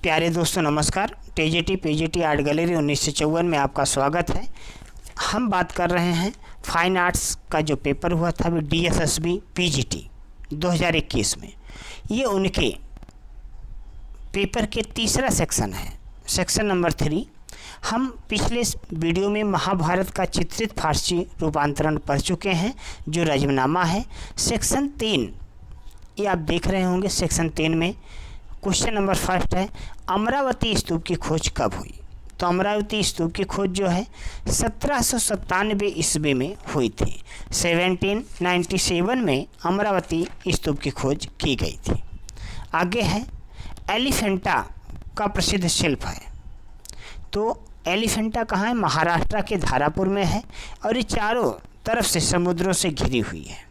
प्यारे दोस्तों नमस्कार। टीजीटी पीजीटी आर्ट गैलरी 1954 में आपका स्वागत है। हम बात कर रहे हैं फाइन आर्ट्स का जो पेपर हुआ था वो डीएसएसबी पीजीटी 2021 में। ये उनके पेपर के तीसरा सेक्शन है, सेक्शन नंबर 3। हम पिछले वीडियो में महाभारत का चित्रित फारसी रूपांतरण पढ़ चुके हैं जो रजमनामा है। सेक्शन 3 ये आप देख रहे होंगे। सेक्शन 3 में क्वेश्चन नंबर 1 है, अमरावती स्तूप की खोज कब हुई? तो अमरावती स्तूप की खोज जो है 1797 ईस्वी में हुई थी। 1797 में अमरावती स्तूप की खोज की गई थी। आगे है, एलिफेंटा का प्रसिद्ध शिल्प है। तो एलिफेंटा कहाँ है? महाराष्ट्र के धारापुर में है और ये चारों तरफ से समुद्रों से घिरी हुई है।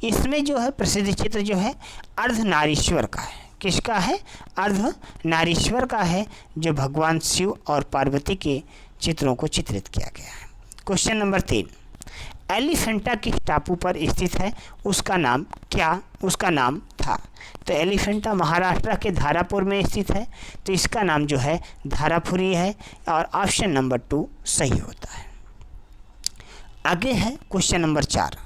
इसमें जो है प्रसिद्ध चित्र जो है अर्धनारीश्वर का है। किसका है? अर्धनारीश्वर का है, जो भगवान शिव और पार्वती के चित्रों को चित्रित किया गया है। क्वेश्चन नंबर 3, एलिफेंटा किस टापू पर स्थित है? उसका नाम क्या उसका नाम था? तो एलिफेंटा महाराष्ट्र के धारापुर में स्थित है, तो इसका नाम जो है धारापुरी है और ऑप्शन नंबर 2 सही होता है। आगे है क्वेश्चन नंबर 4,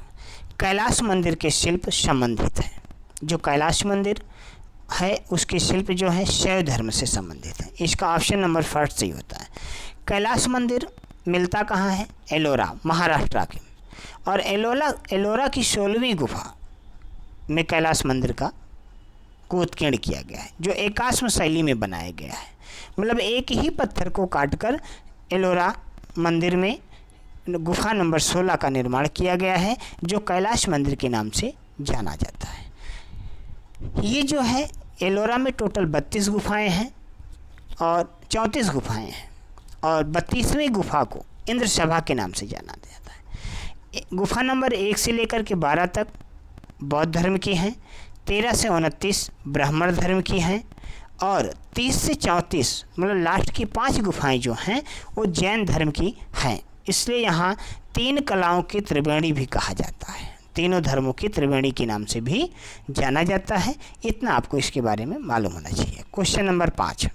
कैलाश मंदिर के शिल्प संबंधित है। जो कैलाश मंदिर है उसके शिल्प जो है शैव धर्म से संबंधित है। इसका ऑप्शन नंबर 1 सही होता है। कैलाश मंदिर मिलता कहाँ है? एलोरा महाराष्ट्र के। और एलोरा की 16वीं गुफा में कैलाश मंदिर का को उत्कीर्ण किया गया है, जो एकाश्म शैली में बनाया गया है। मतलब एक ही पत्थर को काटकर एलोरा मंदिर में गुफा नंबर 16 का निर्माण किया गया है, जो कैलाश मंदिर के नाम से जाना जाता है। ये जो है एलोरा में टोटल 32 गुफाएं हैं और 34 गुफाएं हैं और 32वीं गुफा को इंद्र सभा के नाम से जाना जाता है। गुफा नंबर 1 से लेकर के 12 तक बौद्ध धर्म की हैं, 13 से 29 ब्राह्मण धर्म की हैं और 30 से 34 मतलब लास्ट की 5 गुफाएं जो हैं वो जैन धर्म की हैं। इसलिए यहाँ 3 कलाओं की त्रिवेणी भी कहा जाता है। तीनों धर्मों की त्रिवेणी के नाम से भी जाना जाता है। इतना आपको इसके बारे में मालूम होना चाहिए। क्वेश्चन नंबर 5,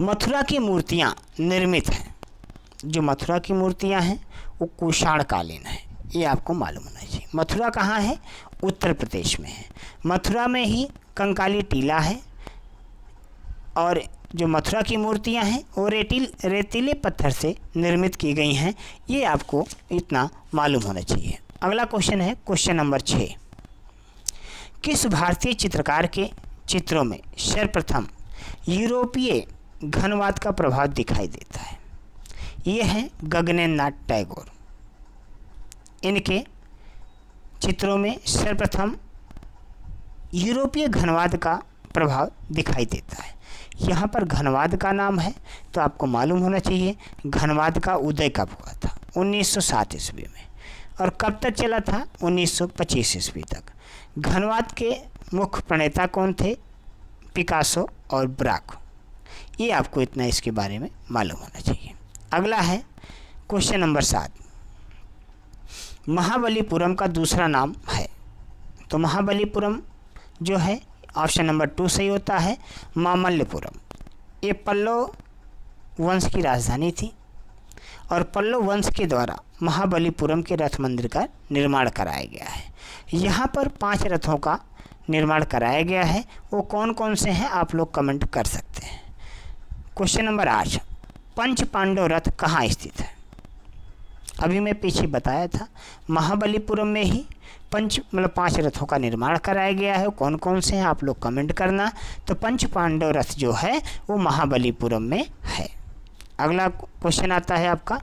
मथुरा की मूर्तियाँ निर्मित हैं। जो मथुरा की मूर्तियाँ हैं वो कुषाण कालीन है, ये आपको मालूम होना चाहिए। मथुरा कहाँ है? उत्तर प्रदेश में है। मथुरा में ही कंकाली टीला है और जो मथुरा की मूर्तियां हैं वो रेतीले पत्थर से निर्मित की गई हैं। ये आपको इतना मालूम होना चाहिए। अगला क्वेश्चन है क्वेश्चन नंबर 6, किस भारतीय चित्रकार के चित्रों में सर्वप्रथम यूरोपीय घनवाद का प्रभाव दिखाई देता है? ये हैं गगनेंद्र नाथ टैगोर। इनके चित्रों में सर्वप्रथम यूरोपीय घनवाद का प्रभाव दिखाई देता है। यहाँ पर घनवाद का नाम है तो आपको मालूम होना चाहिए घनवाद का उदय कब हुआ था? 1907 ईस्वी में। और कब तक चला था? 1925 ईस्वी तक। घनवाद के मुख्य प्रणेता कौन थे? पिकासो और ब्राक। ये आपको इतना इसके बारे में मालूम होना चाहिए। अगला है क्वेश्चन नंबर 7, महाबलीपुरम का दूसरा नाम है। तो महाबलीपुरम जो है ऑप्शन नंबर 2 सही होता है, मामल्लपुरम। ये पल्लव वंश की राजधानी थी और पल्लव वंश के द्वारा महाबलीपुरम के रथ मंदिर का निर्माण कराया गया है। यहाँ पर 5 रथों का निर्माण कराया गया है। वो कौन कौन से हैं आप लोग कमेंट कर सकते हैं। क्वेश्चन नंबर 8, पंच पांडव रथ कहाँ स्थित है? अभी मैं पीछे बताया था महाबलीपुरम में ही 5 रथों का निर्माण कराया गया है। कौन कौन से हैं आप लोग कमेंट करना। तो पंच पांडव रथ जो है वो महाबलीपुरम में है। अगला क्वेश्चन आता है आपका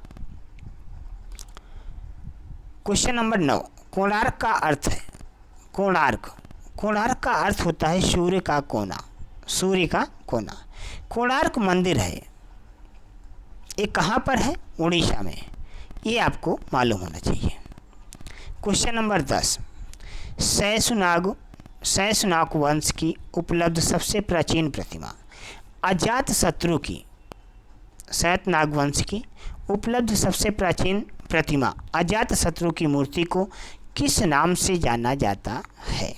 क्वेश्चन नंबर 9, कोणार्क का अर्थ है। कोणार्क का अर्थ होता है सूर्य का कोना। सूर्य का कोना। कोणार्क मंदिर है, ये कहाँ पर है? उड़ीसा में। ये आपको मालूम होना चाहिए। क्वेश्चन नंबर 10, शैशनाग वंश की उपलब्ध सबसे प्राचीन प्रतिमा। अजातशत्रु की शैशनाग वंश की उपलब्ध सबसे प्राचीन प्रतिमा अजातशत्रु की मूर्ति को किस नाम से जाना जाता है?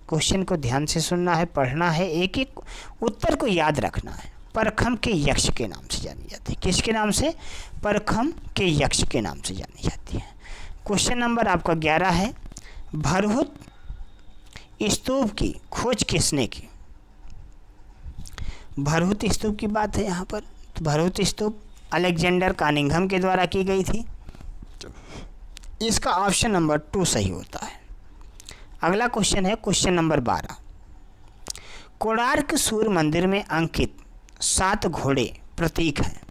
क्वेश्चन को ध्यान से सुनना है, पढ़ना है, एक एक उत्तर को याद रखना है। परखम के यक्ष के नाम से जानी जाती है। किसके नाम से? परखम के यक्ष के नाम से जानी जाती है। क्वेश्चन नंबर आपका 11 है, भरहुत स्तूप की खोज किसने की? भरहुत स्तूप की बात है यहाँ पर। तो भरहुत स्तूप अलेक्जेंडर कानिंघम के द्वारा की गई थी। इसका ऑप्शन नंबर 2 सही होता है। अगला क्वेश्चन है क्वेश्चन नंबर 12, कोणार्क सूर्य मंदिर में अंकित 7 घोड़े प्रतीक हैं।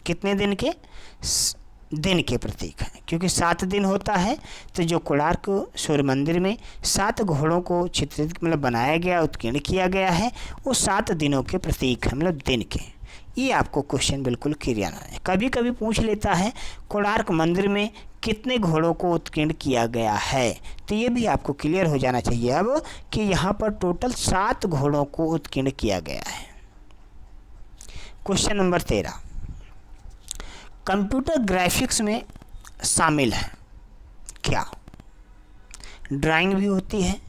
कितने दिन के? दिन के प्रतीक हैं, क्योंकि 7 दिन होता है। तो जो कोणार्क सूर्य मंदिर में 7 घोड़ों को चित्रित मतलब बनाया गया, उत्कीर्ण किया गया है, वो 7 दिनों के प्रतीक हैं, मतलब दिन के। ये आपको क्वेश्चन बिल्कुल क्लियर है। कभी कभी पूछ लेता है कोणार्क मंदिर में कितने घोड़ों को उत्कीर्ण किया गया है, तो ये भी आपको क्लियर हो जाना चाहिए अब कि यहाँ पर टोटल 7 घोड़ों को उत्कीर्ण किया गया है। क्वेश्चन नंबर 13, कंप्यूटर ग्राफिक्स में शामिल है क्या? ड्राइंग भी होती है,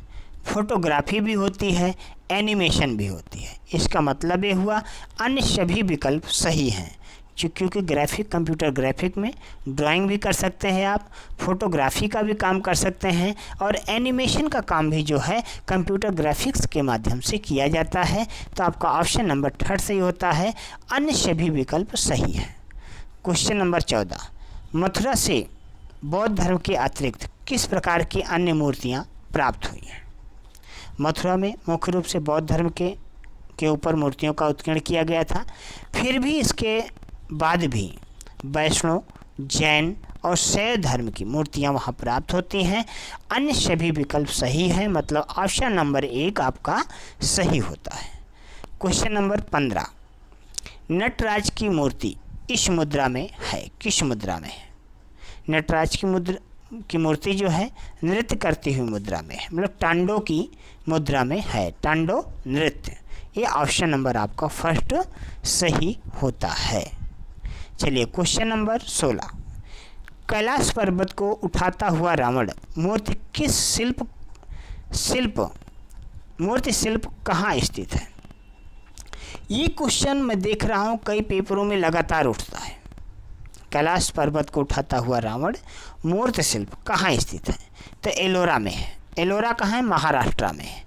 फोटोग्राफी भी होती है, एनिमेशन भी होती है। इसका मतलब ये हुआ अन्य सभी विकल्प सही हैं, क्योंकि ग्राफिक, कंप्यूटर ग्राफिक में ड्राइंग भी कर सकते हैं आप, फोटोग्राफी का भी काम कर सकते हैं, और एनिमेशन का काम भी जो है कंप्यूटर ग्राफिक्स के माध्यम से किया जाता है। तो आपका ऑप्शन नंबर 3 सही होता है, अन्य सभी विकल्प सही है। क्वेश्चन नंबर 14, मथुरा से बौद्ध धर्म के अतिरिक्त किस प्रकार की अन्य मूर्तियाँ प्राप्त हुई हैं? मथुरा में मुख्य रूप से बौद्ध धर्म के ऊपर मूर्तियों का उत्कीर्ण किया गया था। फिर भी इसके बाद भी वैष्णव, जैन और शैव धर्म की मूर्तियां वहां प्राप्त होती हैं। अन्य सभी विकल्प सही हैं, मतलब ऑप्शन नंबर 1 आपका सही होता है। क्वेश्चन नंबर 15, नटराज की मूर्ति इस मुद्रा में है, किस मुद्रा में है? नटराज की मूर्ति जो है नृत्य करती हुई मुद्रा में है, मतलब टांडो की मुद्रा में है, टांडो नृत्य। ये ऑप्शन नंबर आपका फर्स्ट सही होता है। चलिए क्वेश्चन नंबर 16, कैलाश पर्वत को उठाता हुआ रावण मूर्ति किस मूर्ति शिल्प कहाँ स्थित है? ये क्वेश्चन मैं देख रहा हूँ कई पेपरों में लगातार उठता है। कैलाश पर्वत को उठाता हुआ रावण मूर्ति शिल्प कहाँ स्थित है? तो एलोरा में है। एलोरा कहाँ है? महाराष्ट्र में है।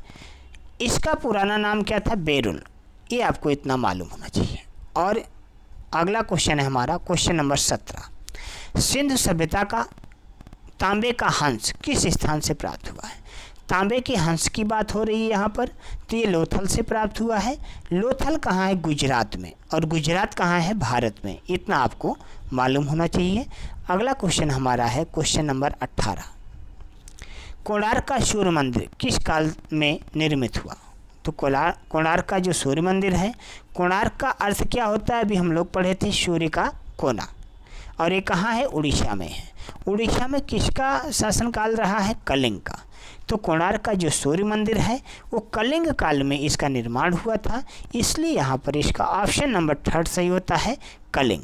इसका पुराना नाम क्या था? बेरुल। ये आपको इतना मालूम होना चाहिए। और अगला क्वेश्चन है हमारा क्वेश्चन नंबर 17, सिंधु सभ्यता का तांबे का हंस किस स्थान से प्राप्त हुआ है? तांबे के हंस की बात हो रही है यहाँ पर, तो ये लोथल से प्राप्त हुआ है। लोथल कहाँ है? गुजरात में। और गुजरात कहाँ है? भारत में। इतना आपको मालूम होना चाहिए। अगला क्वेश्चन हमारा है क्वेश्चन नंबर 18, कोणार्क का सूर्य मंदिर किस काल में निर्मित हुआ? तो कोणार्क का जो सूर्य मंदिर है, कोणार्क का अर्थ क्या होता है? अभी हम लोग पढ़े थे, सूर्य का कोना। और ये कहाँ है? उड़ीसा में है। उड़ीसा में किसका शासनकाल रहा है? कलिंग का। तो कोणार्क का जो सूर्य मंदिर है वो कलिंग काल में इसका निर्माण हुआ था, इसलिए यहाँ पर इसका ऑप्शन नंबर 3 सही होता है, कलिंग।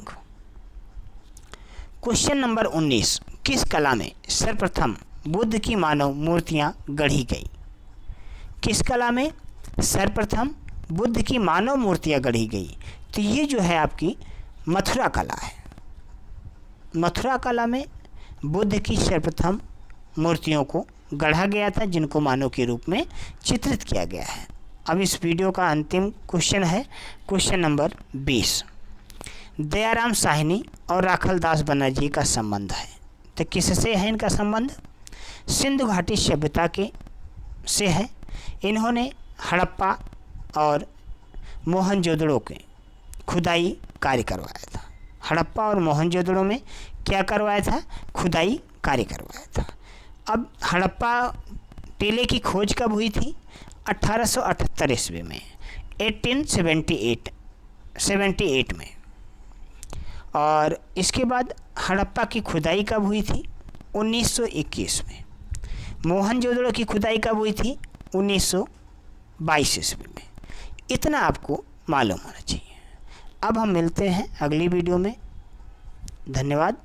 क्वेश्चन नंबर 19, किस कला में सर्वप्रथम बुद्ध की मानव मूर्तियाँ गढ़ी गई? किस कला में सर्वप्रथम बुद्ध की मानव मूर्तियाँ गढ़ी गई? तो ये जो है आपकी मथुरा कला है। मथुरा कला में बुद्ध की सर्वप्रथम मूर्तियों को गढ़ा गया था, जिनको मानव के रूप में चित्रित किया गया है। अब इस वीडियो का अंतिम क्वेश्चन है क्वेश्चन नंबर 20, दयाराम साहनी और राखल दास बनर्जी का संबंध है। तो किससे है इनका संबंध? सिंधु घाटी सभ्यता के से है। इन्होंने हड़प्पा और मोहनजोदड़ो के खुदाई कार्य करवाया था। हड़प्पा और मोहनजोदड़ो में क्या करवाया था? खुदाई कार्य करवाया था। अब हड़प्पा टीले की खोज कब हुई थी? 1878 ईस्वी में, 1878 में। और इसके बाद हड़प्पा की खुदाई कब हुई थी? 1921 में। मोहनजोदड़ो की खुदाई कब हुई थी? 1922 ईस्वी में। इतना आपको मालूम होना चाहिए। अब हम मिलते हैं अगली वीडियो में। धन्यवाद।